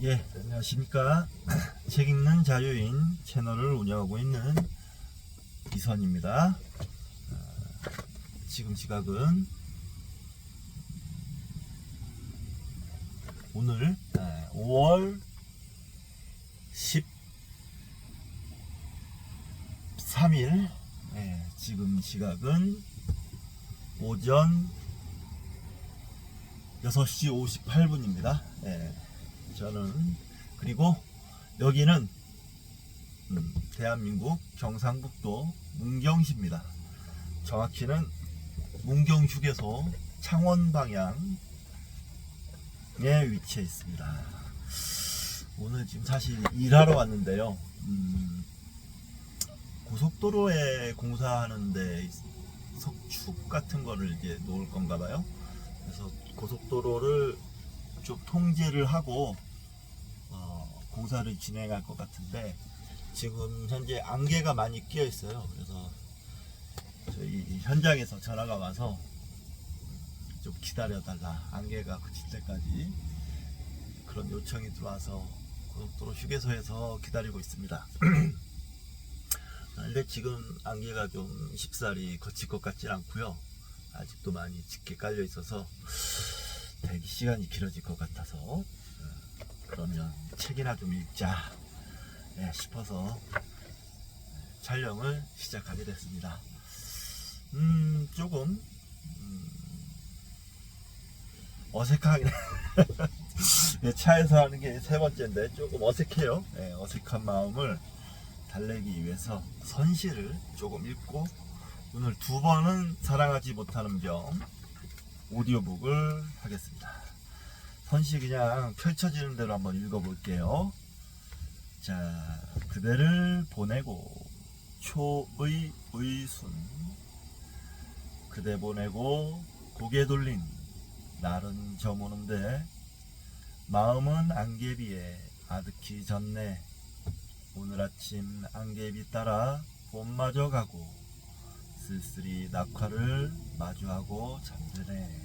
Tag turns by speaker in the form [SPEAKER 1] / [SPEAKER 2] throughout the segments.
[SPEAKER 1] 예, 안녕하십니까. 책 읽는 자유인 채널을 운영하고 있는 이선입니다. 지금 시각은 오늘 5월 13일, 지금 시각은 오전 6시 58분입니다. 저는 그리고 여기는 대한민국 경상북도 문경시입니다. 정확히는 문경휴게소 창원 방향에 위치해 있습니다. 오늘 지금 사실 일하러 왔는데요. 고속도로에 공사하는데 석축 같은 거를 이제 놓을 건가 봐요. 그래서 고속도로를 좀 통제를 하고 공사를 진행할 것 같은데, 지금 현재 안개가 많이 끼어 있어요. 그래서 저희 현장에서 전화가 와서 좀 기다려 달라, 안개가 그칠 때까지, 그런 요청이 들어와서 고속도로 휴게소에서 기다리고 있습니다. 근데 지금 안개가 좀 쉽사리 거칠 것 같진 않고요. 아직도 많이 짙게 깔려 있어서 대기 시간이 길어질 것 같아서, 그러면 책이나 좀 읽자 싶어서 촬영을 시작하게 됐습니다. 조금 어색하긴 차에서 하는 게 세 번째인데 조금 어색해요. 어색한 마음을 달래기 위해서 선시를 조금 읽고, 오늘 두 번은 사랑하지 못하는 병 오디오북을 하겠습니다. 선시 그냥 펼쳐지는 대로 한번 읽어볼게요. 자, 그대를 보내고 초의 의순, 그대 보내고 고개 돌린 날은 저무는데 마음은 안개비에 아득히 졌네. 오늘 아침 안개비 따라 봄마저 가고 쓸쓸히 낙화를 마주하고 잠드네.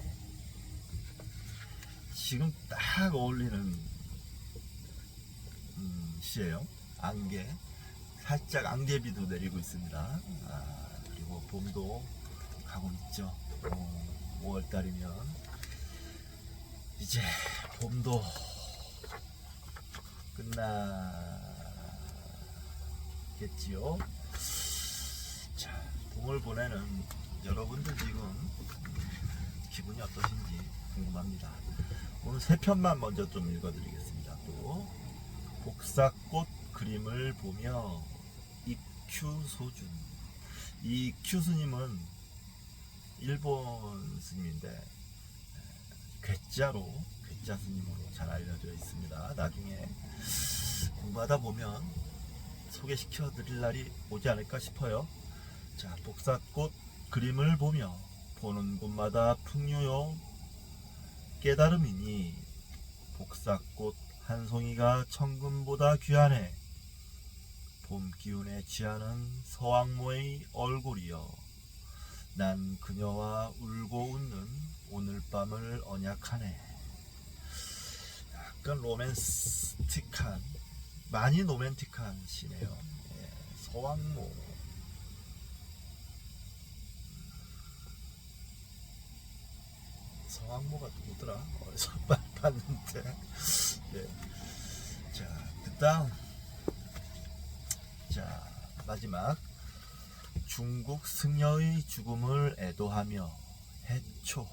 [SPEAKER 1] 지금 딱 어울리는 시예요. 안개, 살짝 안개비도 내리고 있습니다. 그리고 봄도 가고 있죠. 5월달이면 이제 봄도 끝나겠지요. 자, 봄을 보내는 여러분들 지금 기분이 어떠신지 궁금합니다. 오늘 세 편만 먼저 좀 읽어드리겠습니다. 또 복사꽃 그림을 보며 이큐소준. 이 큐스님은 일본 스님인데 괴짜 스님으로 잘 알려져 있습니다. 나중에 공부하다 보면 소개시켜 드릴 날이 오지 않을까 싶어요. 자, 복사꽃 그림을 보며 보는 곳마다 풍요요 깨달음이니 복사꽃 한 송이가 천금보다 귀하네. 봄 기운에 취하는 서왕모의 얼굴이여, 난 그녀와 울고 웃는 오늘 밤을 언약하네. 약간 로맨틱한, 많이 로맨틱한 시네요. 서왕모. 서왕모가 누구더라? 어디서 봤는데. 자, 그 다음. 자, 마지막. 중국 승려의 죽음을 애도하며 해초.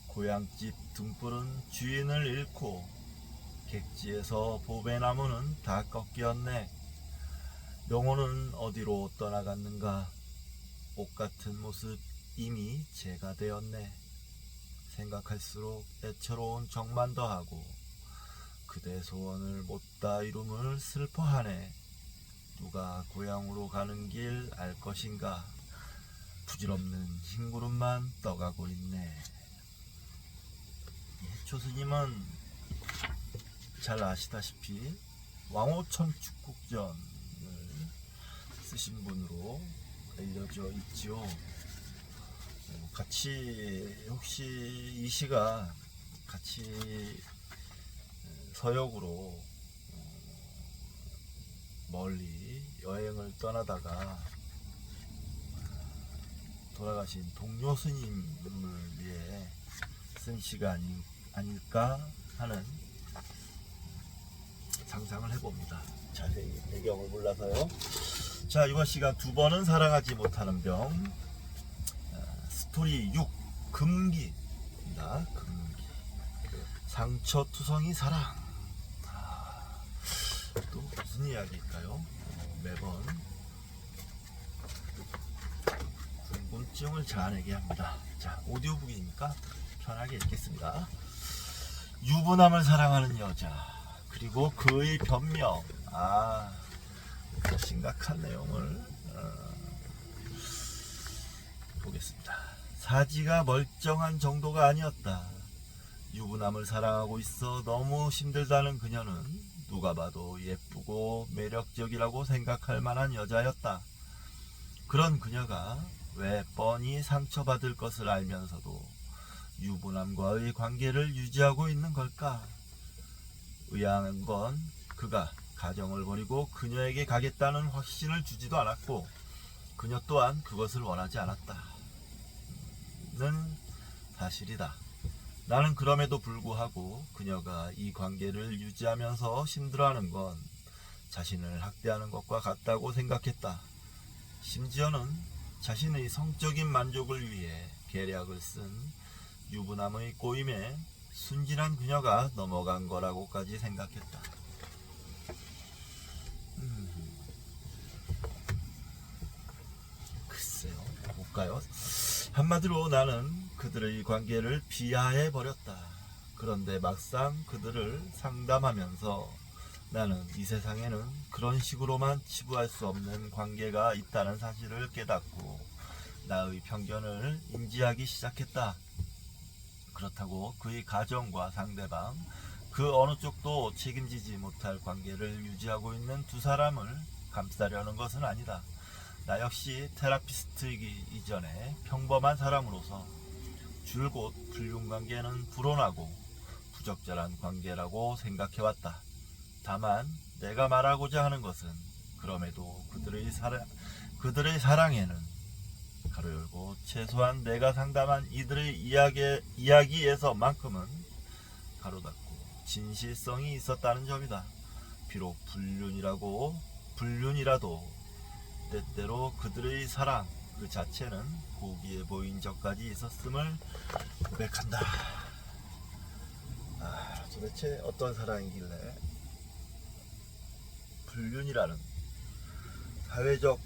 [SPEAKER 1] 고향집 등불은 주인을 잃고 객지에서 보배나무는 다 꺾였네. 영혼은 어디로 떠나갔는가. 옷같은 모습 이미 재가 되었네. 생각할수록 애처로운 정만 더하고 그대 소원을 못다 이룸을 슬퍼하네. 누가 고향으로 가는 길 알 것인가. 부질없는 흰구름만 떠가고 있네. 조스님은 잘 아시다시피 왕오천 축국전을 쓰신 분으로 알려져 있지요. 같이 혹시 이 시가 같이 서역으로 멀리 여행을 떠나다가 돌아가신 동료 스님을 위해 쓴 시가 아닐까 하는 상상을 해봅니다. 자세히 배경을 몰라서요. 자, 이번 시간 두 번은 사랑하지 못하는 병, 스토리 6 금기입니다. 금기. 상처투성이 사랑. 또 무슨 이야기일까요? 매번 궁금증을 자아내게 합니다. 자, 오디오북이니까 편하게 읽겠습니다. 유부남을 사랑하는 여자, 그리고 그의 변명. 심각한 내용을 보겠습니다. 사지가 멀쩡한 정도가 아니었다. 유부남을 사랑하고 있어 너무 힘들다는 그녀는 누가 봐도 예쁘고 매력적이라고 생각할 만한 여자였다. 그런 그녀가 왜 뻔히 상처받을 것을 알면서도 유부남과의 관계를 유지하고 있는 걸까? 의아한 건 그가 가정을 버리고 그녀에게 가겠다는 확신을 주지도 않았고 그녀 또한 그것을 원하지 않았다는 사실이다. 나는 그럼에도 불구하고 그녀가 이 관계를 유지하면서 힘들어하는 건 자신을 학대하는 것과 같다고 생각했다. 심지어는 자신의 성적인 만족을 위해 계략을 쓴 유부남의 꼬임에 순진한 그녀가 넘어간 거라고까지 생각했다. 글쎄요, 볼까요? 한마디로 나는 그들의 관계를 비하해 버렸다. 그런데 막상 그들을 상담하면서 나는 이 세상에는 그런 식으로만 치부할 수 없는 관계가 있다는 사실을 깨닫고 나의 편견을 인지하기 시작했다. 그렇다고 그의 가정과 상대방 그 어느 쪽도 책임지지 못할 관계를 유지하고 있는 두 사람을 감싸려는 것은 아니다. 나 역시 테라피스트이기 이전에 평범한 사람으로서 줄곧 불륜관계는 불온하고 부적절한 관계라고 생각해왔다. 다만 내가 말하고자 하는 것은 그럼에도 그들의 사랑에는 가로 열고 최소한 내가 상담한 이들의 이야기에서만큼은 가로 닫고 진실성이 있었다는 점이다. 비록 불륜이라도 때때로 그들의 사랑 그 자체는 고귀해 보인 적까지 있었음을 고백한다. 도대체 어떤 사랑이길래 불륜이라는 사회적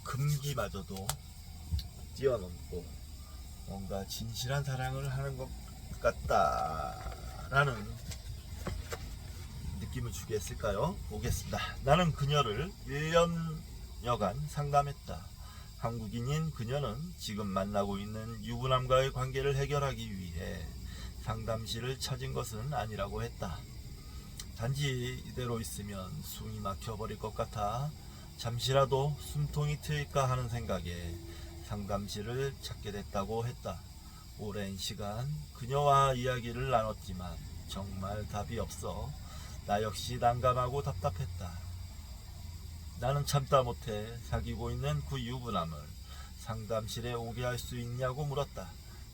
[SPEAKER 1] 금기마저도 뛰어넘고 뭔가 진실한 사랑을 하는 것 같다라는 느낌을 주게 했을까요? 보겠습니다. 나는 그녀를 1년여간 상담했다. 한국인인 그녀는 지금 만나고 있는 유부남과의 관계를 해결하기 위해 상담실을 찾은 것은 아니라고 했다. 단지 이대로 있으면 숨이 막혀버릴 것 같아 잠시라도 숨통이 트일까 하는 생각에 상담실을 찾게 됐다고 했다. 오랜 시간 그녀와 이야기를 나눴지만 정말 답이 없어 나 역시 난감하고 답답했다. 나는 참다 못해 사귀고 있는 그 유부남을 상담실에 오게 할 수 있냐고 물었다.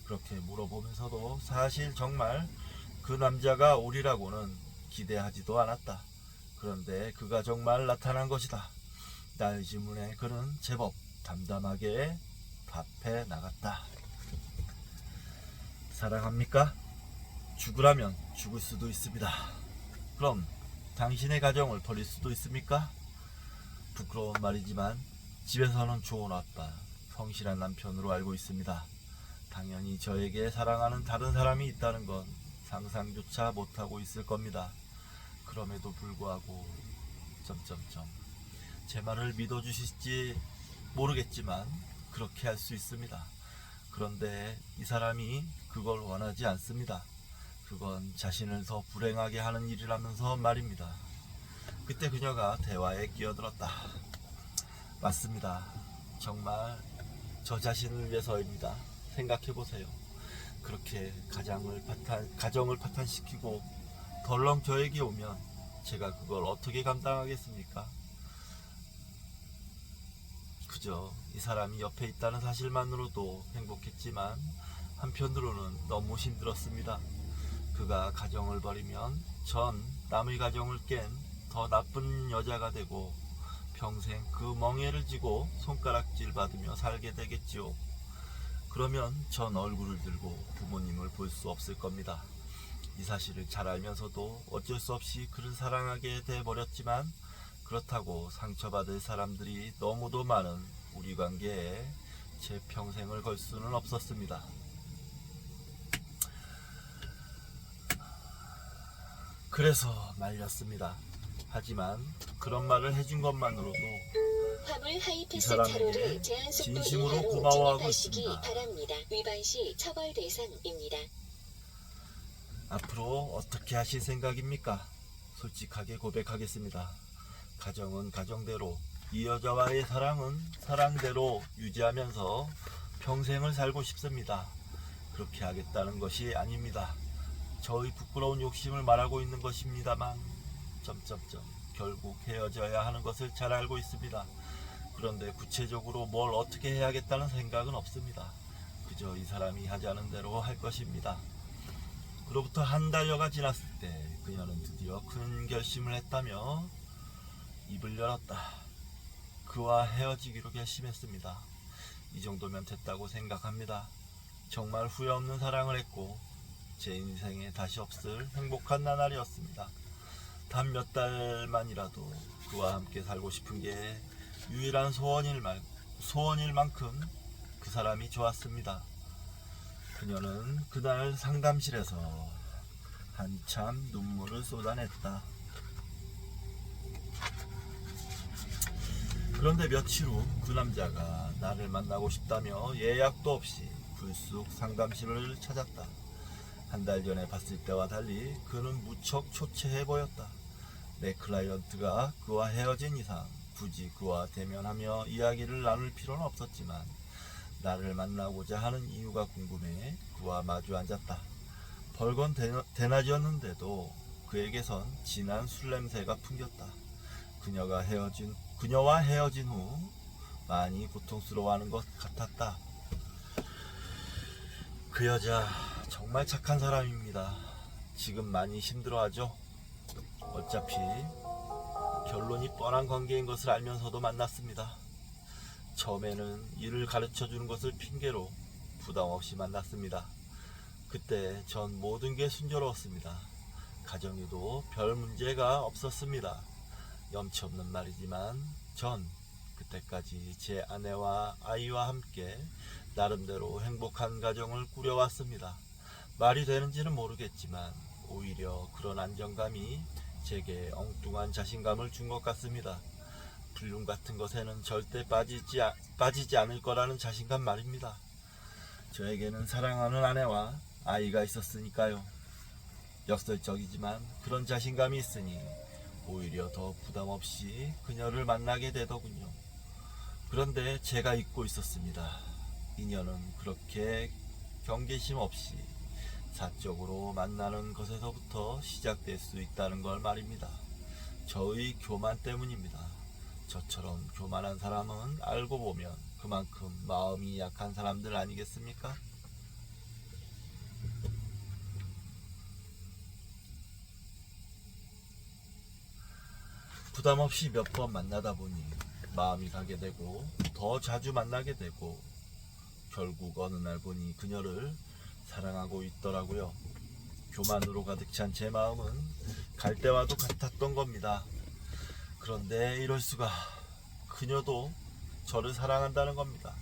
[SPEAKER 1] 그렇게 물어보면서도 사실 정말 그 남자가 오리라고는 기대하지도 않았다. 그런데 그가 정말 나타난 것이다. 나의 질문에 그는 제법 담담하게 답해 나갔다. 사랑합니까? 죽으라면 죽을 수도 있습니다. 그럼 당신의 가정을 버릴 수도 있습니까? 부끄러운 말이지만 집에서는 좋은 아빠, 성실한 남편으로 알고 있습니다. 당연히 저에게 사랑하는 다른 사람이 있다는 건 상상조차 못하고 있을 겁니다. 그럼에도 불구하고 제 말을 믿어주실지 모르겠지만 그렇게 할 수 있습니다. 그런데 이 사람이 그걸 원하지 않습니다. 그건 자신을 더 불행하게 하는 일이라면서 말입니다. 그때 그녀가 대화에 끼어들었다. 맞습니다. 정말 저 자신을 위해서입니다. 생각해보세요. 그렇게 가정을 파탄시키고 덜렁 저에게 오면 제가 그걸 어떻게 감당하겠습니까? 그저 이 사람이 옆에 있다는 사실만으로도 행복했지만 한편으로는 너무 힘들었습니다. 그가 가정을 버리면 전 남의 가정을 깬 더 나쁜 여자가 되고 평생 그 멍에를 지고 손가락질 받으며 살게 되겠지요. 그러면 전 얼굴을 들고 부모님을 볼 수 없을 겁니다. 이 사실을 잘 알면서도 어쩔 수 없이 그를 사랑하게 돼 버렸지만 그렇다고 상처받을 사람들이 너무도 많은 우리 관계에 제 평생을 걸 수는 없었습니다. 그래서 말렸습니다. 하지만 그런 말을 해준 것만으로도
[SPEAKER 2] 화물
[SPEAKER 1] 이
[SPEAKER 2] 하이패스
[SPEAKER 1] 사람에게
[SPEAKER 2] 차로를 제한 속도
[SPEAKER 1] 진심으로
[SPEAKER 2] 이하로
[SPEAKER 1] 고마워하고
[SPEAKER 2] 진입하시기
[SPEAKER 1] 있습니다.
[SPEAKER 2] 바랍니다. 위반 시 처벌 대상입니다.
[SPEAKER 1] 앞으로 어떻게 하실 생각입니까? 솔직하게 고백하겠습니다. 가정은 가정대로, 이 여자와의 사랑은 사랑대로 유지하면서 평생을 살고 싶습니다. 그렇게 하겠다는 것이 아닙니다. 저의 부끄러운 욕심을 말하고 있는 것입니다만 결국 헤어져야 하는 것을 잘 알고 있습니다. 그런데 구체적으로 뭘 어떻게 해야겠다는 생각은 없습니다. 그저 이 사람이 하자는 대로 할 것입니다. 그로부터 한 달여가 지났을 때 그녀는 드디어 큰 결심을 했다며 입을 열었다. 그와 헤어지기로 결심했습니다. 이 정도면 됐다고 생각합니다. 정말 후회 없는 사랑을 했고 제 인생에 다시 없을 행복한 나날이었습니다. 단 몇 달만이라도 그와 함께 살고 싶은 게 유일한 소원일 만큼 그 사람이 좋았습니다. 그녀는 그날 상담실에서 한참 눈물을 쏟아냈다. 그런데 며칠 후 그 남자가 나를 만나고 싶다며 예약도 없이 불쑥 상담실을 찾았다. 한 달 전에 봤을 때와 달리 그는 무척 초췌해 보였다. 내 클라이언트가 그와 헤어진 이상 굳이 그와 대면하며 이야기를 나눌 필요는 없었지만 나를 만나고자 하는 이유가 궁금해 그와 마주 앉았다. 벌건 대낮이었는데도 그에게선 진한 술 냄새가 풍겼다. 그녀와 헤어진 후 많이 고통스러워하는 것 같았다. 그 여자 정말 착한 사람입니다. 지금 많이 힘들어하죠? 어차피 결론이 뻔한 관계인 것을 알면서도 만났습니다. 처음에는 일을 가르쳐주는 것을 핑계로 부담 없이 만났습니다. 그때 전 모든 게 순조로웠습니다. 가정에도 별 문제가 없었습니다. 염치 없는 말이지만 전 그때까지 제 아내와 아이와 함께 나름대로 행복한 가정을 꾸려왔습니다. 말이 되는지는 모르겠지만 오히려 그런 안정감이 제게 엉뚱한 자신감을 준 것 같습니다. 불륜 같은 것에는 절대 빠지지 않을 거라는 자신감 말입니다. 저에게는 사랑하는 아내와 아이가 있었으니까요. 역설적이지만 그런 자신감이 있으니 오히려 더 부담 없이 그녀를 만나게 되더군요. 그런데 제가 잊고 있었습니다. 인연은 그렇게 경계심 없이 사적으로 만나는 것에서부터 시작될 수 있다는 걸 말입니다. 저의 교만 때문입니다. 저처럼 교만한 사람은 알고 보면 그만큼 마음이 약한 사람들 아니겠습니까? 부담 없이 몇 번 만나다 보니 마음이 가게 되고 더 자주 만나게 되고 결국 어느 날 보니 그녀를 사랑하고 있더라고요. 교만으로 가득 찬 제 마음은 갈 때와도 같았던 겁니다. 그런데 이럴 수가. 그녀도 저를 사랑한다는 겁니다.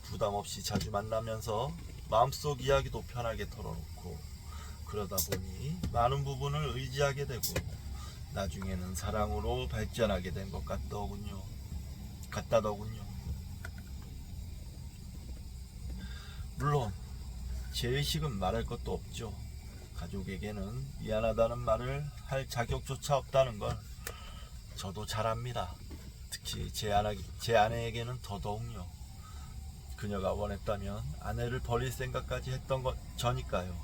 [SPEAKER 1] 부담 없이 자주 만나면서 마음속 이야기도 편하게 털어놓고 그러다 보니 많은 부분을 의지하게 되고 나중에는 사랑으로 발전하게 된 것 같더군요. 물론 제 의식은 말할 것도 없죠. 가족에게는 미안하다는 말을 할 자격조차 없다는 걸 저도 잘 압니다. 특히 제 아내에게는 더더욱요. 그녀가 원했다면 아내를 버릴 생각까지 했던 것 저니까요.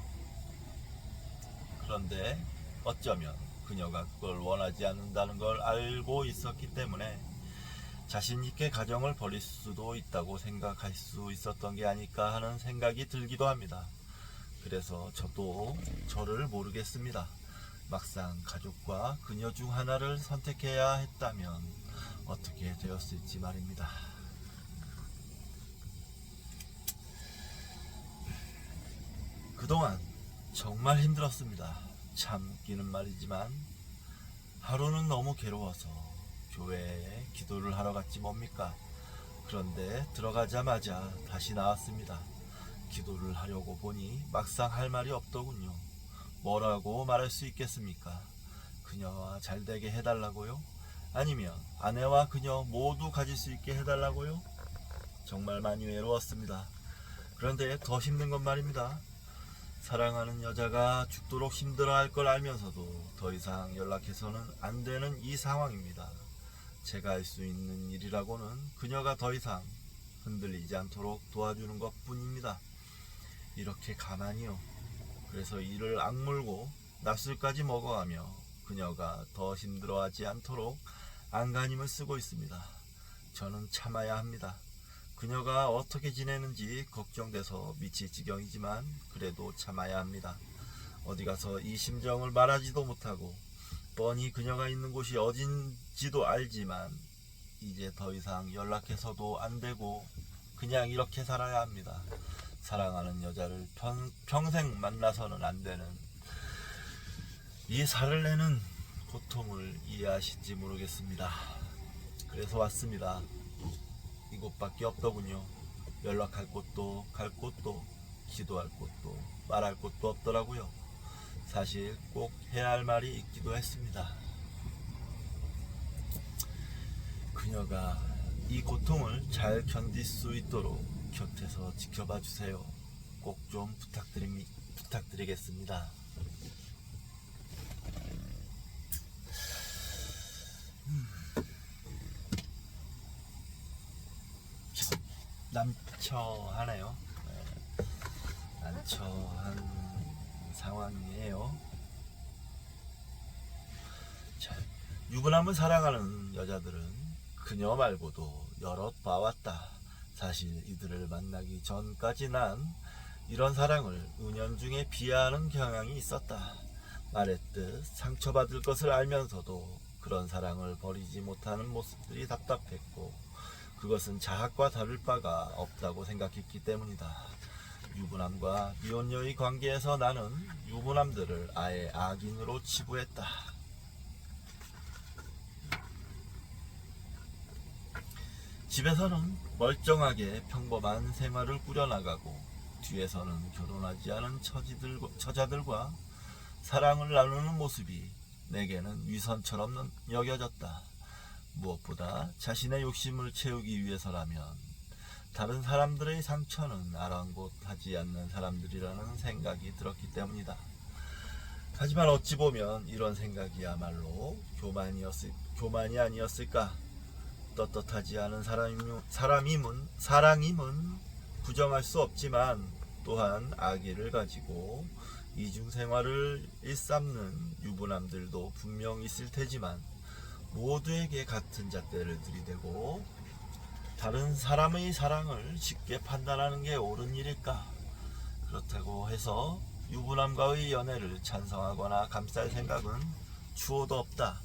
[SPEAKER 1] 그런데 어쩌면 그녀가 그걸 원하지 않는다는 걸 알고 있었기 때문에 자신 있게 가정을 벌일 수도 있다고 생각할 수 있었던 게 아닐까 하는 생각이 들기도 합니다. 그래서 저도 저를 모르겠습니다. 막상 가족과 그녀 중 하나를 선택해야 했다면 어떻게 되었을지 말입니다. 그동안 정말 힘들었습니다. 참 웃기는 말이지만 하루는 너무 괴로워서 교회에 기도를 하러 갔지 뭡니까? 그런데 들어가자마자 다시 나왔습니다. 기도를 하려고 보니 막상 할 말이 없더군요. 뭐라고 말할 수 있겠습니까? 그녀와 잘 되게 해달라고요? 아니면 아내와 그녀 모두 가질 수 있게 해달라고요? 정말 많이 외로웠습니다. 그런데 더 힘든 건 말입니다. 사랑하는 여자가 죽도록 힘들어할 걸 알면서도 더 이상 연락해서는 안 되는 이 상황입니다. 제가 할 수 있는 일이라고는 그녀가 더 이상 흔들리지 않도록 도와주는 것 뿐입니다. 이렇게 가만히요. 그래서 이를 악물고 낮술까지 먹어가며 그녀가 더 힘들어하지 않도록 안간힘을 쓰고 있습니다. 저는 참아야 합니다. 그녀가 어떻게 지내는지 걱정돼서 미칠 지경이지만 그래도 참아야 합니다. 어디 가서 이 심정을 말하지도 못하고 뻔히 그녀가 있는 곳이 어딘지도 알지만 이제 더 이상 연락해서도 안 되고 그냥 이렇게 살아야 합니다. 사랑하는 여자를 평생 만나서는 안 되는 이 살을 내는 고통을 이해하실지 모르겠습니다. 그래서 왔습니다. 이곳밖에 없더군요. 연락할 곳도 갈 곳도 기도할 곳도 말할 곳도 없더라고요. 사실 꼭 해야 할 말이 있기도 했습니다. 그녀가 이 고통을 잘 견딜 수 있도록 곁에서 지켜봐 주세요. 꼭 좀 부탁드리겠습니다. 난처하네요. 난처한 상황이에요. 자, 유부남을 사랑하는 여자들은 그녀 말고도 여럿 봐왔다. 사실 이들을 만나기 전까지 난 이런 사랑을 은연중에 비하하는 경향이 있었다. 말했듯 상처받을 것을 알면서도 그런 사랑을 버리지 못하는 모습들이 답답했고 그것은 자학과 다를 바가 없다고 생각했기 때문이다. 유부남과 미혼녀의 관계에서 나는 유부남들을 아예 악인으로 치부했다. 집에서는 멀쩡하게 평범한 생활을 꾸려나가고 뒤에서는 결혼하지 않은 처자들과 사랑을 나누는 모습이 내게는 위선처럼 여겨졌다. 무엇보다 자신의 욕심을 채우기 위해서라면 다른 사람들의 상처는 아랑곳하지 않는 사람들이라는 생각이 들었기 때문이다. 하지만 어찌 보면 이런 생각이야말로 교만이 아니었을까. 떳떳하지 않은 사랑임은 부정할 수 없지만 또한 악의를 가지고 이중생활을 일삼는 유부남들도 분명 있을 테지만 모두에게 같은 잣대를 들이대고 다른 사람의 사랑을 쉽게 판단하는 게 옳은 일일까? 그렇다고 해서 유부남과의 연애를 찬성하거나 감쌀 생각은 추호도 없다.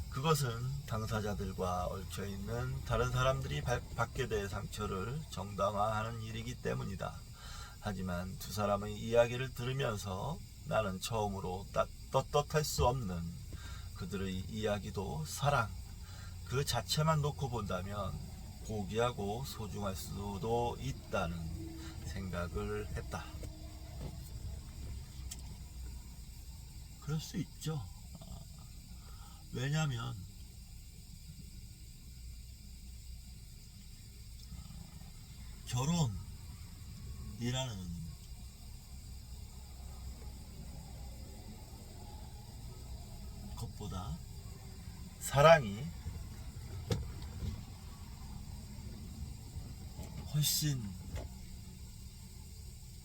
[SPEAKER 1] 그것은 당사자들과 얽혀있는 다른 사람들이 받게 될 상처를 정당화하는 일이기 때문이다. 하지만 두 사람의 이야기를 들으면서 나는 처음으로 떳떳할 수 없는 그들의 이야기도 사랑 그 자체만 놓고 본다면 고귀하고 소중할 수도 있다는 생각을 했다. 그럴 수 있죠. 왜냐하면 결혼이라는 것보다 사랑이 훨씬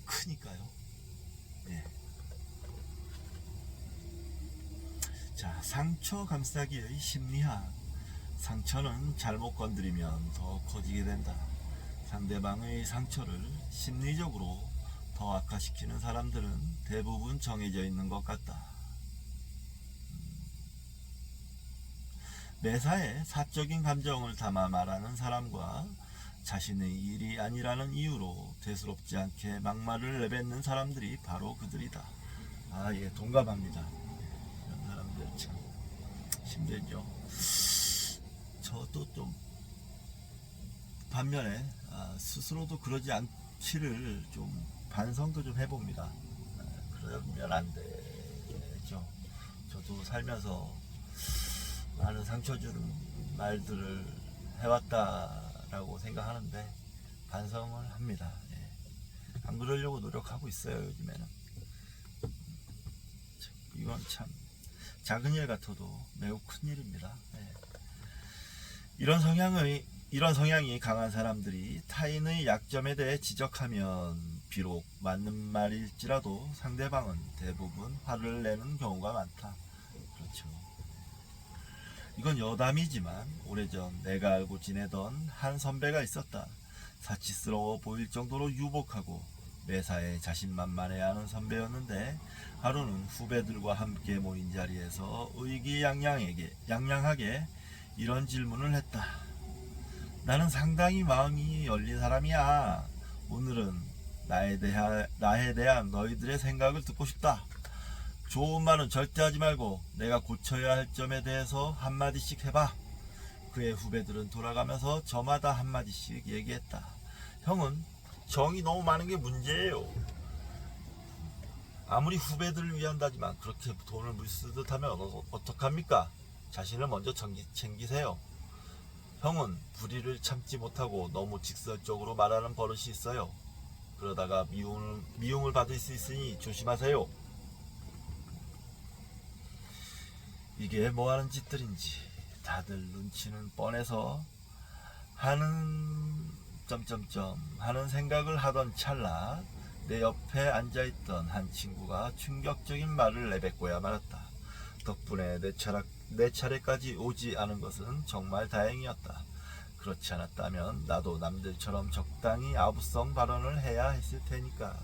[SPEAKER 1] 크니까요. 네. 자, 상처 감싸기의 심리학. 상처는 잘못 건드리면 더 커지게 된다. 상대방의 상처를 심리적으로 더 악화시키는 사람들은 대부분 정해져 있는 것 같다. 매사에 사적인 감정을 담아 말하는 사람과 자신의 일이 아니라는 이유로 대수롭지 않게 막말을 내뱉는 사람들이 바로 그들이다. 아, 예, 동감합니다. 이런 사람들 참 힘들죠. 저도 좀 반면에 스스로도 그러지 않기를 좀 반성도 좀 해봅니다. 그러면 안 되죠. 저도 살면서 많은 상처 주는 말들을 해왔다라고 생각하는데 반성을 합니다. 예. 안 그러려고 노력하고 있어요, 요즘에는. 이건 참 작은 일 같아도 매우 큰 일입니다. 예. 이런 성향이 강한 사람들이 타인의 약점에 대해 지적하면 비록 맞는 말일지라도 상대방은 대부분 화를 내는 경우가 많다. 그렇죠. 이건 여담이지만 오래전 내가 알고 지내던 한 선배가 있었다. 사치스러워 보일 정도로 유복하고 매사에 자신만만해하는 선배였는데 하루는 후배들과 함께 모인 자리에서 의기양양하게 이런 질문을 했다. 나는 상당히 마음이 열린 사람이야. 오늘은 나에 대한 너희들의 생각을 듣고 싶다. 좋은 말은 절대 하지 말고 내가 고쳐야 할 점에 대해서 한마디씩 해봐. 그의 후배들은 돌아가면서 저마다 한마디씩 얘기했다. 형은 정이 너무 많은 게 문제예요. 아무리 후배들을 위한다지만 그렇게 돈을 물쓰듯 하면 어떡합니까? 자신을 먼저 챙기세요. 형은 불의를 참지 못하고 너무 직설적으로 말하는 버릇이 있어요. 그러다가 미움을 받을 수 있으니 조심하세요. 이게 뭐하는 짓들인지 다들 눈치는 뻔해서 하는 생각을 하던 찰나 내 옆에 앉아있던 한 친구가 충격적인 말을 내뱉고야 말았다. 덕분에 내 차례까지 오지 않은 것은 정말 다행이었다. 그렇지 않았다면 나도 남들처럼 적당히 아부성 발언을 해야 했을 테니까.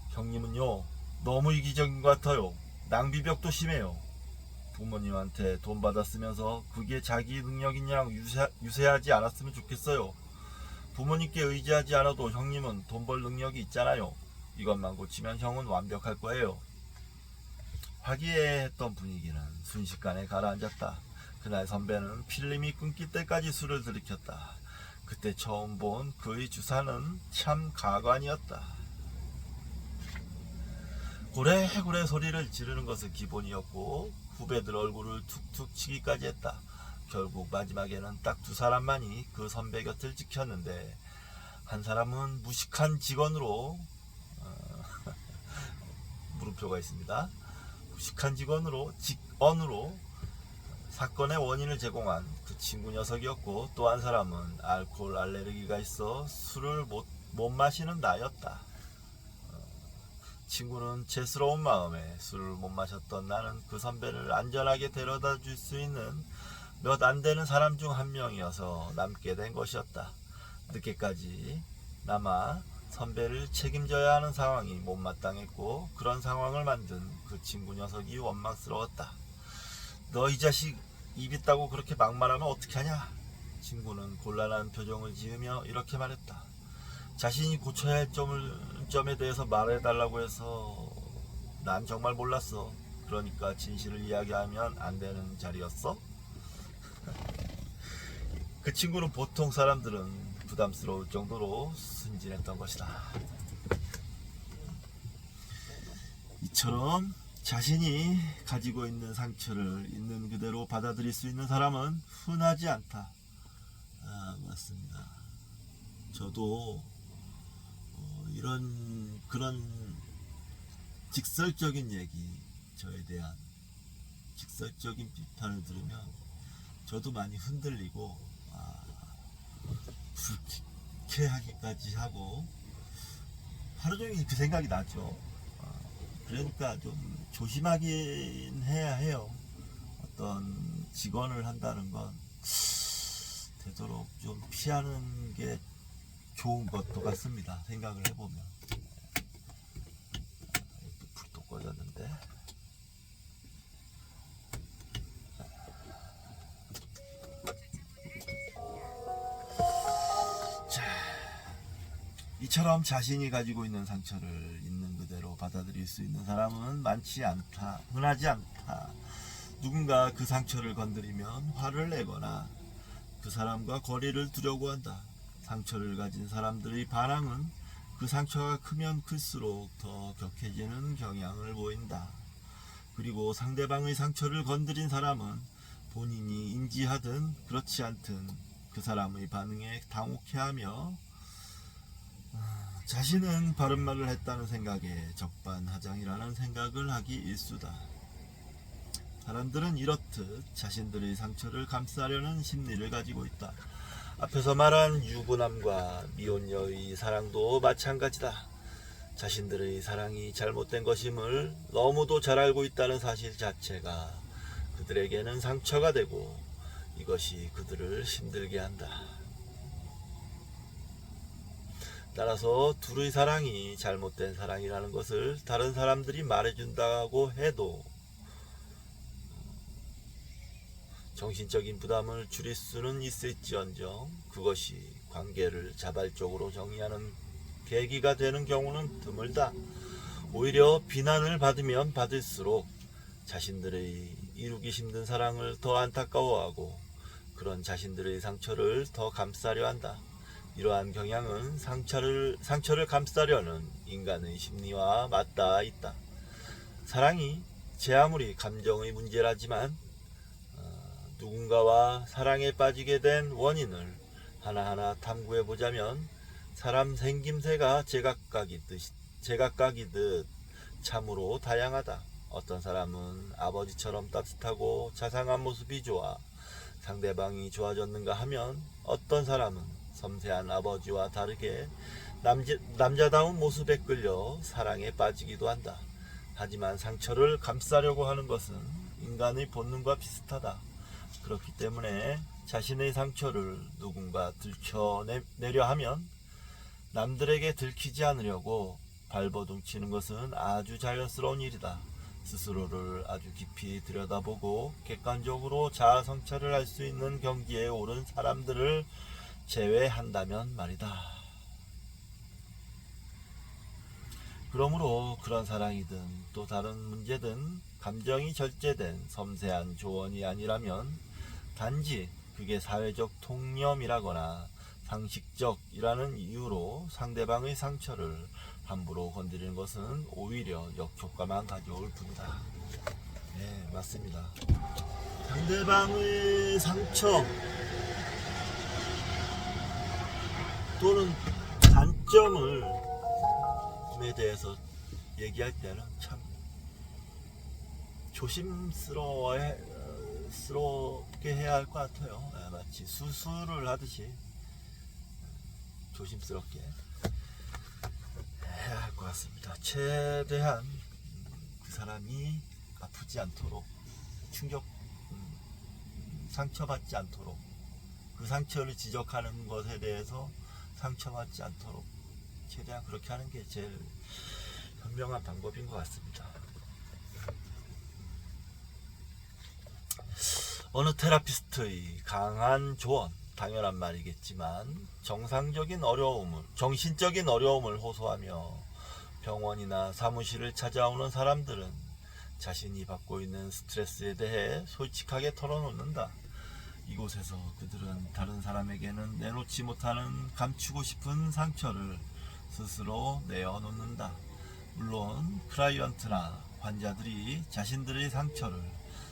[SPEAKER 1] 형님은요, 너무 이기적인 것 같아요. 낭비벽도 심해요. 부모님한테 돈 받았으면서 그게 자기 능력이냐고 유세하지 않았으면 좋겠어요. 부모님께 의지하지 않아도 형님은 돈 벌 능력이 있잖아요. 이것만 고치면 형은 완벽할 거예요. 화기애애했던 분위기는 순식간에 가라앉았다. 그날 선배는 필름이 끊길 때까지 술을 들이켰다. 그때 처음 본 그의 주사는 참 가관이었다. 고래고래 소리를 지르는 것은 기본이었고 후배들 얼굴을 툭툭 치기까지 했다. 결국 마지막에는 딱 두 사람만이 그 선배 곁을 지켰는데 한 사람은 무식한 직원으로 물음표가 있습니다. 무식한 직원으로 사건의 원인을 제공한 그 친구 녀석이었고 또 한 사람은 알코올 알레르기가 있어 술을 못 마시는 나였다. 친구는 죄스러운 마음에 술을 못 마셨던 나는 그 선배를 안전하게 데려다 줄 수 있는 몇 안 되는 사람 중 한 명이어서 남게 된 것이었다. 늦게까지 남아 선배를 책임져야 하는 상황이 못마땅했고 그런 상황을 만든 그 친구 녀석이 원망스러웠다. 너 이 자식 입 있다고 그렇게 막말하면 어떻게 하냐? 친구는 곤란한 표정을 지으며 이렇게 말했다. 자신이 고쳐야 할 점에 대해서 말해달라고 해서 난 정말 몰랐어. 그러니까 진실을 이야기하면 안 되는 자리였어? 그 친구는 보통 사람들은 부담스러울 정도로 순진했던 것이다. 이처럼 자신이 가지고 있는 상처를 있는 그대로 받아들일 수 있는 사람은 흔하지 않다. 맞습니다. 저도 그런 직설적인 얘기, 저에 대한 직설적인 비판을 들으면 저도 많이 흔들리고 불쾌하기까지 하고 하루 종일 그 생각이 나죠. 그러니까 좀 조심하긴 해야 해요. 어떤 직원을 한다는 건 되도록 좀 피하는 게 좋은 것도 같습니다. 생각을 해보면. 불도 꺼졌는데. 자, 이처럼 자신이 가지고 있는 상처를 있는 그대로 받아들일 수 있는 사람은 많지 않다. 흔하지 않다. 누군가 그 상처를 건드리면 화를 내거나 그 사람과 거리를 두려고 한다. 상처를 가진 사람들의 반항은 그 상처가 크면 클수록 더 격해지는 경향을 보인다. 그리고 상대방의 상처를 건드린 사람은 본인이 인지하든 그렇지 않든 그 사람의 반응에 당혹해하며 자신은 바른 말을 했다는 생각에 적반하장이라는 생각을 하기 일쑤다. 사람들은 이렇듯 자신들의 상처를 감싸려는 심리를 가지고 있다. 앞에서 말한 유부남과 미혼녀의 사랑도 마찬가지다. 자신들의 사랑이 잘못된 것임을 너무도 잘 알고 있다는 사실 자체가 그들에게는 상처가 되고 이것이 그들을 힘들게 한다. 따라서 둘의 사랑이 잘못된 사랑이라는 것을 다른 사람들이 말해준다고 해도 정신적인 부담을 줄일 수는 있을지언정 그것이 관계를 자발적으로 정의하는 계기가 되는 경우는 드물다. 오히려 비난을 받으면 받을수록 자신들의 이루기 힘든 사랑을 더 안타까워하고 그런 자신들의 상처를 더 감싸려 한다. 이러한 경향은 상처를 감싸려는 인간의 심리와 맞닿아 있다. 사랑이 제 아무리 감정의 문제라지만 누군가와 사랑에 빠지게 된 원인을 하나하나 탐구해 보자면 사람 생김새가 제각각이듯 참으로 다양하다. 어떤 사람은 아버지처럼 따뜻하고 자상한 모습이 좋아 상대방이 좋아졌는가 하면 어떤 사람은 섬세한 아버지와 다르게 남자다운 모습에 끌려 사랑에 빠지기도 한다. 하지만 상처를 감싸려고 하는 것은 인간의 본능과 비슷하다. 그렇기 때문에 자신의 상처를 누군가 들춰내려 하면 남들에게 들키지 않으려고 발버둥 치는 것은 아주 자연스러운 일이다. 스스로를 아주 깊이 들여다보고 객관적으로 자아 성찰을 할 수 있는 경지에 오른 사람들을 제외한다면 말이다. 그러므로 그런 사랑이든 또 다른 문제든 감정이 절제된 섬세한 조언이 아니라면 단지 그게 사회적 통념이라거나 상식적이라는 이유로 상대방의 상처를 함부로 건드리는 것은 오히려 역효과만 가져올 뿐이다. 네, 맞습니다. 상대방의 상처 또는 단점에 대해서 얘기할 때는 참 조심스럽게 해야 할 것 같아요. 마치 수술을 하듯이 조심스럽게 해야 할 것 같습니다. 최대한 그 사람이 아프지 않도록 상처받지 않도록 그 상처를 지적하는 것에 대해서 상처받지 않도록 최대한 그렇게 하는 게 제일 현명한 방법인 것 같습니다. 어느 테라피스트의 강한 조언, 당연한 말이겠지만 정신적인 어려움을 호소하며 병원이나 사무실을 찾아오는 사람들은 자신이 받고 있는 스트레스에 대해 솔직하게 털어놓는다. 이곳에서 그들은 다른 사람에게는 내놓지 못하는 감추고 싶은 상처를 스스로 내어놓는다. 물론 클라이언트나 환자들이 자신들의 상처를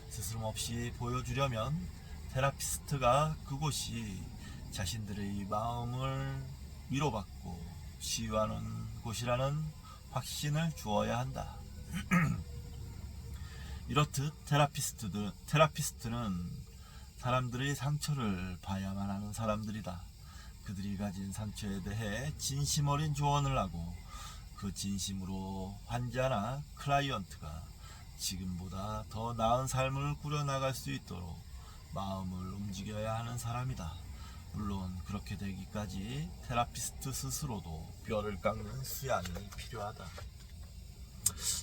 [SPEAKER 1] 스스럼없이 보여주려면 테라피스트가 그곳이 자신들의 마음을 위로받고 치유하는 곳이라는 확신을 주어야 한다. 이렇듯 테라피스트는 사람들의 상처를 봐야만 하는 사람들이다. 그들이 가진 상처에 대해 진심 어린 조언을 하고 그 진심으로 환자나 클라이언트가 지금보다 더 나은 삶을 꾸려나갈 수 있도록 마음을 움직여야 하는 사람이다. 물론 그렇게 되기까지 테라피스트 스스로도 뼈를 깎는 수양이 필요하다.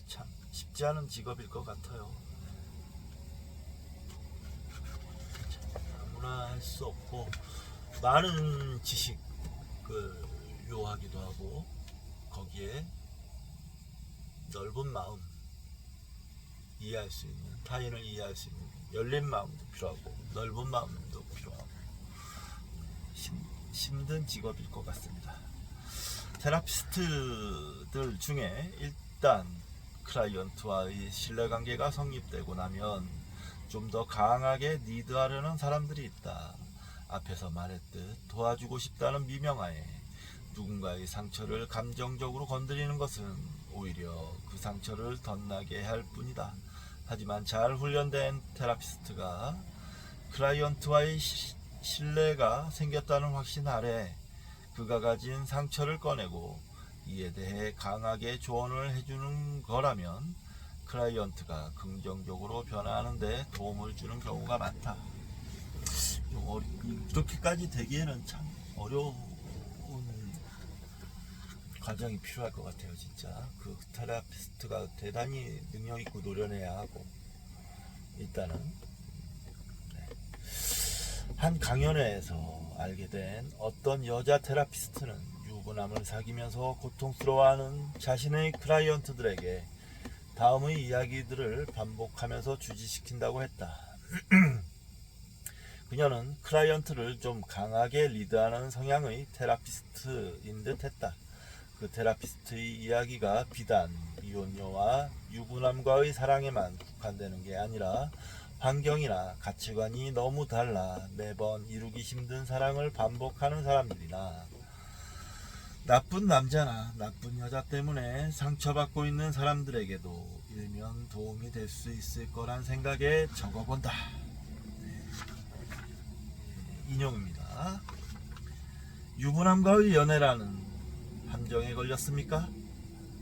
[SPEAKER 1] 참 쉽지 않은 직업일 것 같아요. 아무나 할 수 없고 많은 지식을 요하기도 하고 거기에 넓은 마음, 이해할 수 있는, 타인을 이해할 수 있는 열린 마음도 필요하고 넓은 마음도 필요하고 힘든 직업일 것 같습니다. 테라피스트들 중에 일단 클라이언트와의 신뢰관계가 성립되고 나면 좀 더 강하게 리드하려는 사람들이 있다. 앞에서 말했듯 도와주고 싶다는 미명하에 누군가의 상처를 감정적으로 건드리는 것은 오히려 그 상처를 덧나게 할 뿐이다. 하지만 잘 훈련된 테라피스트가 클라이언트와의 신뢰가 생겼다는 확신 아래 그가 가진 상처를 꺼내고 이에 대해 강하게 조언을 해주는 거라면 클라이언트가 긍정적으로 변화하는 데 도움을 주는 경우가 많다. 이렇게까지 되기에는 참 어려운 과정이 필요할 것 같아요. 진짜 그 테라피스트가 대단히 능력 있고 노련해야 하고 일단은 한 강연회에서 알게 된 어떤 여자 테라피스트는 유부남을 사귀면서 고통스러워하는 자신의 클라이언트들에게 다음의 이야기들을 반복하면서 주지시킨다고 했다. 그녀는 클라이언트를 좀 강하게 리드하는 성향의 테라피스트인 듯 했다. 그 테라피스트의 이야기가 비단 이혼녀와 유부남과의 사랑에만 국한되는 게 아니라 환경이나 가치관이 너무 달라 매번 이루기 힘든 사랑을 반복하는 사람들이나 나쁜 남자나 나쁜 여자 때문에 상처받고 있는 사람들에게도 일면 도움이 될 수 있을 거란 생각에 적어본다. 인용입니다. 유부남과의 연애라는 함정에 걸렸습니까?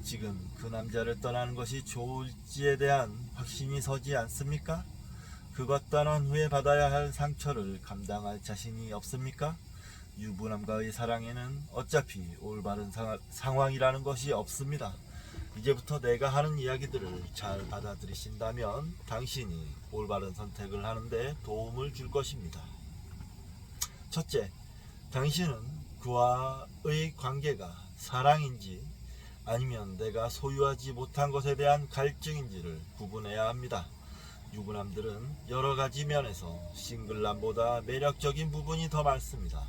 [SPEAKER 1] 지금 그 남자를 떠나는 것이 좋을지에 대한 확신이 서지 않습니까? 그것 떠난 후에 받아야 할 상처를 감당할 자신이 없습니까? 유부남과의 사랑에는 어차피 올바른 상황이라는 것이 없습니다. 이제부터 내가 하는 이야기들을 잘 받아들이신다면 당신이 올바른 선택을 하는데 도움을 줄 것입니다. 첫째, 당신은 그와의 관계가 사랑인지 아니면 내가 소유하지 못한 것에 대한 갈증인지를 구분해야 합니다. 유부남들은 여러 가지 면에서 싱글남보다 매력적인 부분이 더 많습니다.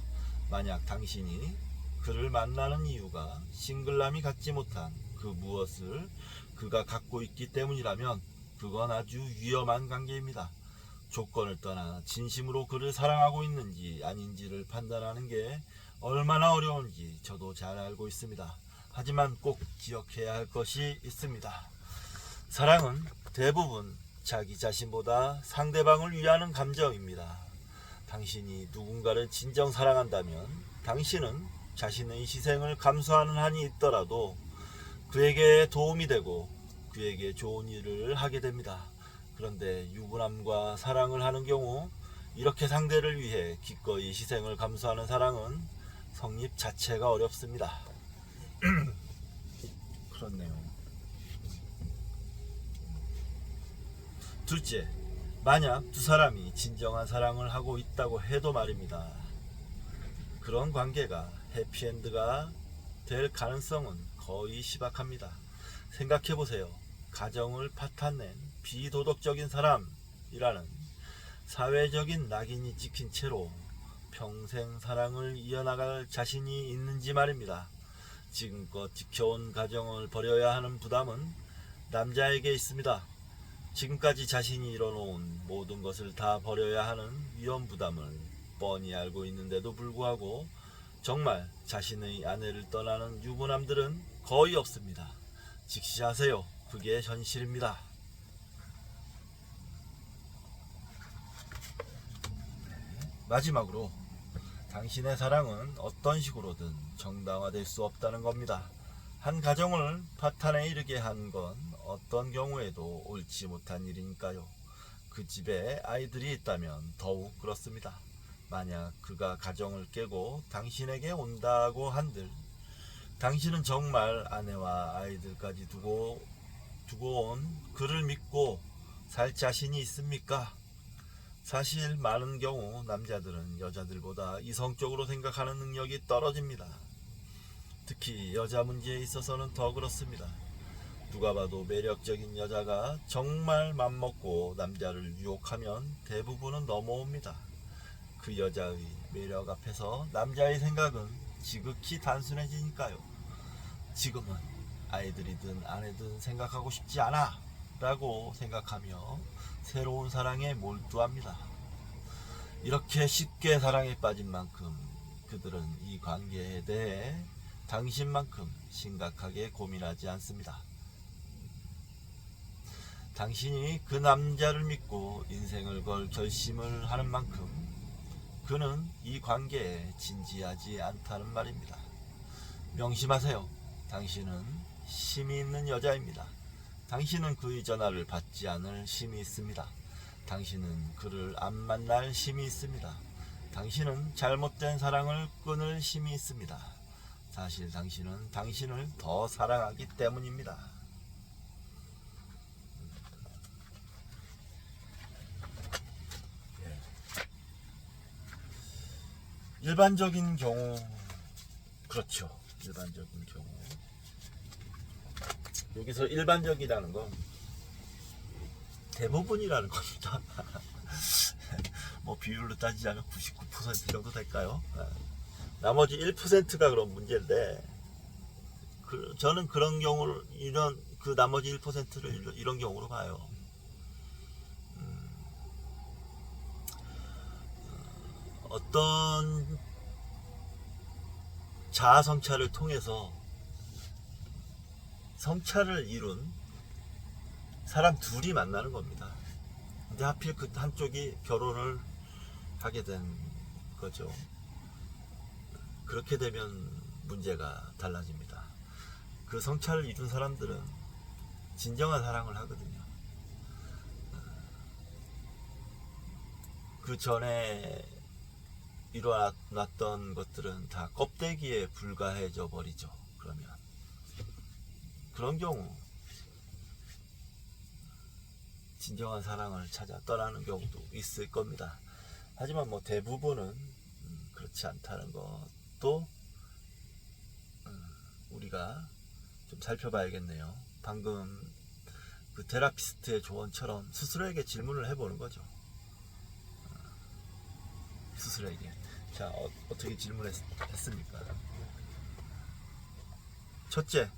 [SPEAKER 1] 만약 당신이 그를 만나는 이유가 싱글남이 갖지 못한 그 무엇을 그가 갖고 있기 때문이라면 그건 아주 위험한 관계입니다. 조건을 떠나 진심으로 그를 사랑하고 있는지 아닌지를 판단하는 게 얼마나 어려운지 저도 잘 알고 있습니다. 하지만 꼭 기억해야 할 것이 있습니다. 사랑은 대부분 자기 자신보다 상대방을 위하는 감정입니다. 당신이 누군가를 진정 사랑한다면 당신은 자신의 희생을 감수하는 한이 있더라도 그에게 도움이 되고 그에게 좋은 일을 하게 됩니다. 그런데 유부남과 사랑을 하는 경우 이렇게 상대를 위해 기꺼이 희생을 감수하는 사랑은 성립 자체가 어렵습니다. 그렇네요. 둘째, 만약 두 사람이 진정한 사랑을 하고 있다고 해도 말입니다. 그런 관계가 해피엔드가 될 가능성은 거의 희박합니다. 생각해보세요. 가정을 파탄낸 비도덕적인 사람이라는 사회적인 낙인이 찍힌 채로 평생 사랑을 이어나갈 자신이 있는지 말입니다. 지금껏 지켜온 가정을 버려야 하는 부담은 남자에게 있습니다. 지금까지 자신이 이뤄놓은 모든 것을 다 버려야 하는 위험 부담을 뻔히 알고 있는데도 불구하고 정말 자신의 아내를 떠나는 유부남들은 거의 없습니다. 직시하세요. 그게 현실입니다. 마지막으로 당신의 사랑은 어떤 식으로든 정당화될 수 없다는 겁니다. 한 가정을 파탄에 이르게 한 건 어떤 경우에도 옳지 못한 일이니까요. 그 집에 아이들이 있다면 더욱 그렇습니다. 만약 그가 가정을 깨고 당신에게 온다고 한들 당신은 정말 아내와 아이들까지 두고 온 그를 믿고 살 자신이 있습니까? 사실 많은 경우 남자들은 여자들보다 이성적으로 생각하는 능력이 떨어집니다. 특히 여자 문제에 있어서는 더 그렇습니다. 누가 봐도 매력적인 여자가 정말 맘먹고 남자를 유혹하면 대부분은 넘어옵니다. 그 여자의 매력 앞에서 남자의 생각은 지극히 단순해지니까요. 지금은 아이들이든 아내든 생각하고 싶지 않아 라고 생각하며 새로운 사랑에 몰두합니다. 이렇게 쉽게 사랑에 빠진 만큼 그들은 이 관계에 대해 당신만큼 심각하게 고민하지 않습니다. 당신이 그 남자를 믿고 인생을 걸 결심을 하는 만큼 그는 이 관계에 진지하지 않다는 말입니다. 명심하세요. 당신은 힘이 있는 여자입니다. 당신은 그의 전화를 받지 않을 힘이 있습니다. 당신은 그를 안 만날 힘이 있습니다. 당신은 잘못된 사랑을 끊을 힘이 있습니다. 사실 당신은 당신을 더 사랑하기 때문입니다. 일반적인 경우, 그렇죠. 일반적인 경우. 여기서 일반적이라는 건 대부분이라는 겁니다. 뭐 비율로 따지자면 99% 정도 될까요? 나머지 1%가 그런 문제인데, 저는 그런 경우를, 그 나머지 1%를 이런 경우로 봐요. 어떤 자아 성찰을 통해서 성찰을 이룬 사람 둘이 만나는 겁니다. 근데 하필 그 한쪽이 결혼을 하게 된 거죠. 그렇게 되면 문제가 달라집니다. 그 성찰을 이룬 사람들은 진정한 사랑을 하거든요. 그 전에 일어났던 것들은 다 껍데기에 불과해져 버리죠. 그러면 그런 경우 진정한 사랑을 찾아 떠나는 경우도 있을 겁니다. 하지만 뭐 대부분은 그렇지 않다는 것도 우리가 좀 살펴봐야겠네요. 방금 그 테라피스트의 조언처럼 스스로에게 질문을 해보는 거죠. 스스로에게. 자, 어떻게 질문했습니까? 첫째,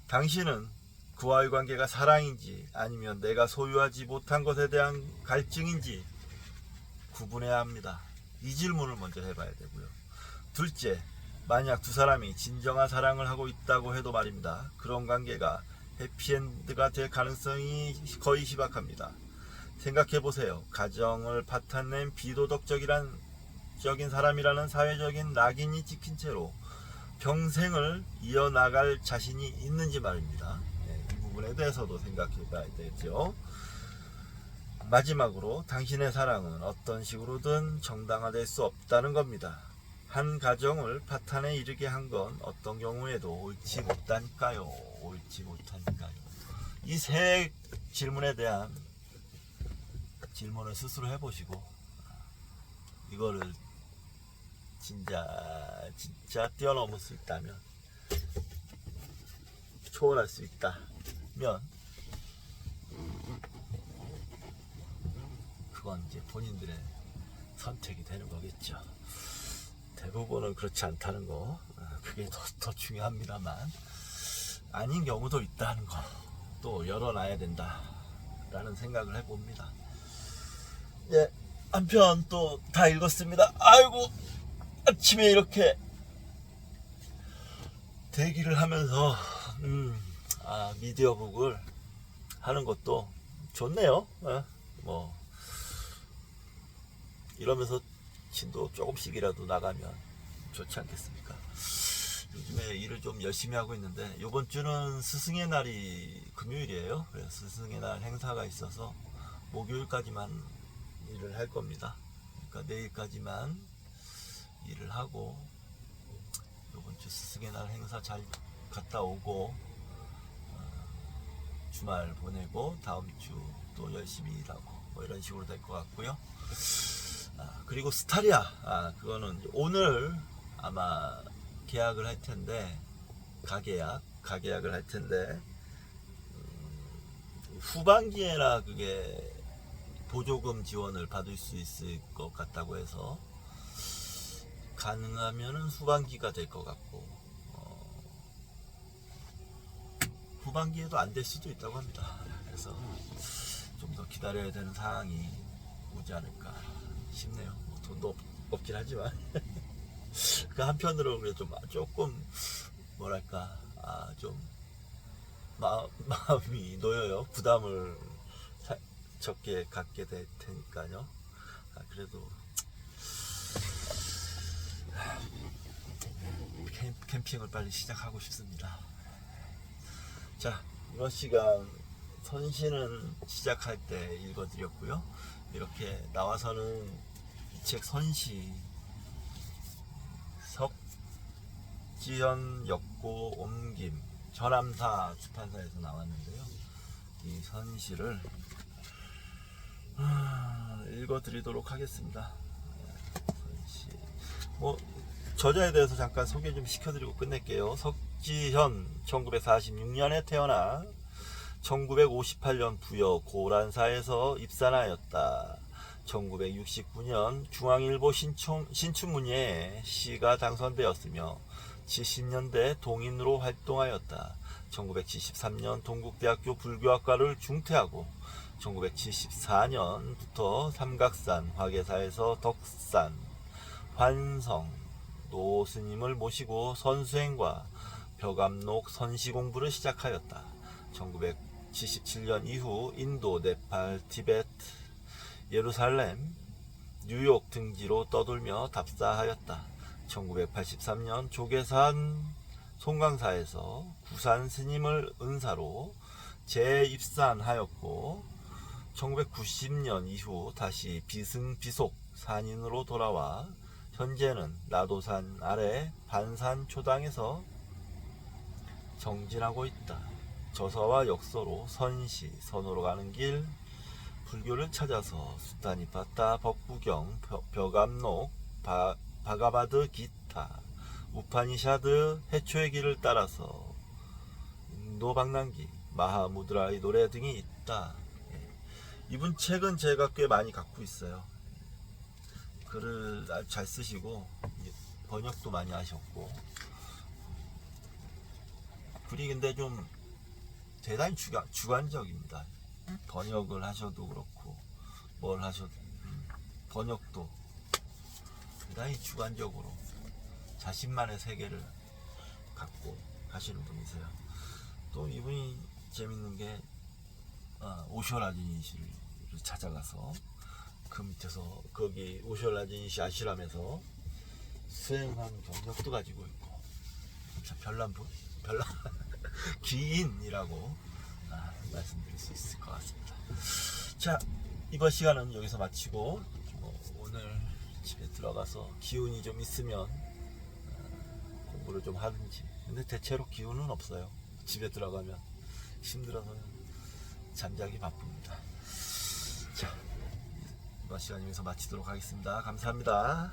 [SPEAKER 1] 당신은 그와의 관계가 사랑인지 아니면 내가 소유하지 못한 것에 대한 갈증인지 구분해야 합니다. 이 질문을 먼저 해봐야 되고요. 둘째, 만약 두 사람이 진정한 사랑을 하고 있다고 해도 말입니다. 그런 관계가 해피엔드가 될 가능성이 거의 희박합니다. 생각해보세요. 가정을 파탄낸 비도덕적인 사람이라는 사회적인 낙인이 찍힌 채로 평생을 이어나갈 자신이 있는지 말입니다. 이 부분에 대해서도 생각해봐야 되겠죠. 마지막으로 당신의 사랑은 어떤 식으로든 정당화될 수 없다는 겁니다. 한 가정을 파탄에 이르게 한 건 어떤 경우에도 옳지 못하니까요. 옳지 못하니까요. 이 세 질문에 대한 질문을 스스로 해보시고 이거를 진짜 뛰어넘을 수 있다면, 초월할 수 있다면 그건 이제 본인들의 선택이 되는 거겠죠. 대부분은 그렇지 않다는 거, 그게 더 중요합니다만 아닌 경우도 있다는 거 또 열어놔야 된다라는 생각을 해봅니다. 예, 한편 또 다 읽었습니다. 아이고, 아침에 이렇게 대기를 하면서 미디어북을 하는 것도 좋네요. 뭐 이러면서 진도 조금씩이라도 나가면 좋지 않겠습니까? 요즘에 일을 좀 열심히 하고 있는데 이번 주는 스승의 날이 금요일이에요. 그래서 스승의 날 행사가 있어서 목요일까지만 일을 할 겁니다. 그러니까 내일까지만 일을 하고 이번 주 스승의 날 행사 잘 갔다 오고 주말 보내고 다음 주 또 열심히 일하고 뭐 이런 식으로 될 것 같고요. 그리고 스타리아 그거는 오늘 아마 계약을 할 텐데 가계약을 할 텐데 후반기에나 그게 보조금 지원을 받을 수 있을 것 같다고 해서 가능하면은 후반기가 될 것 같고 후반기에도 안 될 수도 있다고 합니다. 그래서 좀 더 기다려야 되는 상황이 오지 않을까 싶네요. 뭐 돈도 없긴 하지만 그 한편으로 그래 좀 조금 뭐랄까 좀 마음이 놓여요. 부담을 적게 갖게 될 테니까요. 그래도 캠핑을 빨리 시작하고 싶습니다. 자, 이번 시간 선시는 시작할 때 읽어드렸고요. 이렇게 나와서는 이 책 선시 석지현 역고 옮김 전암사出판사에서 나왔는데요. 이 선시를 읽어드리도록 하겠습니다. 선시 뭐 저자에 대해서 잠깐 소개 좀 시켜드리고 끝낼게요. 석지현 1946년에 태어나 1958년 부여 고란사에서 입산하였다. 1969년 중앙일보 신춘문예에 시가 당선되었으며 70년대 동인으로 활동하였다. 1973년 동국대학교 불교학과를 중퇴하고 1974년부터 삼각산 화계사에서 덕산, 환성, 노스님을 모시고 선수행과 벽암록 선시 공부를 시작하였다. 1977년 이후 인도, 네팔, 티베트, 예루살렘, 뉴욕 등지로 떠돌며 답사하였다. 1983년 조계산 송강사에서 구산 스님을 은사로 재입산하였고 1990년 이후 다시 비승비속 산인으로 돌아와 현재는 나도산 아래 반산초당에서 정진하고 있다. 저서와 역서로 선시, 선으로 가는 길, 불교를 찾아서 수타니파타, 법구경, 벽암록, 바가바드 기타, 우파니샤드, 해초의 길을 따라서 인도 방랑기, 마하무드라의 노래 등이 있다. 이분 책은 제가 꽤 많이 갖고 있어요. 글을 아주 잘 쓰시고 번역도 많이 하셨고 글이 근데 좀 대단히 주관적입니다. 번역을 하셔도 그렇고 뭘 하셔도 번역도 대단히 주관적으로 자신만의 세계를 갖고 하시는 분이세요. 또 이분이 재밌는 게 오쇼라지니시를 찾아가서 그 밑에서 거기 오쇼라지니시 아시람에서 수행한 경력도 가지고 있고 참 별난 귀인이라고 말씀드릴 수 있을 것 같습니다. 자, 이번 시간은 여기서 마치고 오늘 집에 들어가서 기운이 좀 있으면 공부를 좀 하든지. 근데 대체로 기운은 없어요. 집에 들어가면 힘들어서 잠자기 바쁩니다. 자, 이번 시간 여기서 마치도록 하겠습니다. 감사합니다.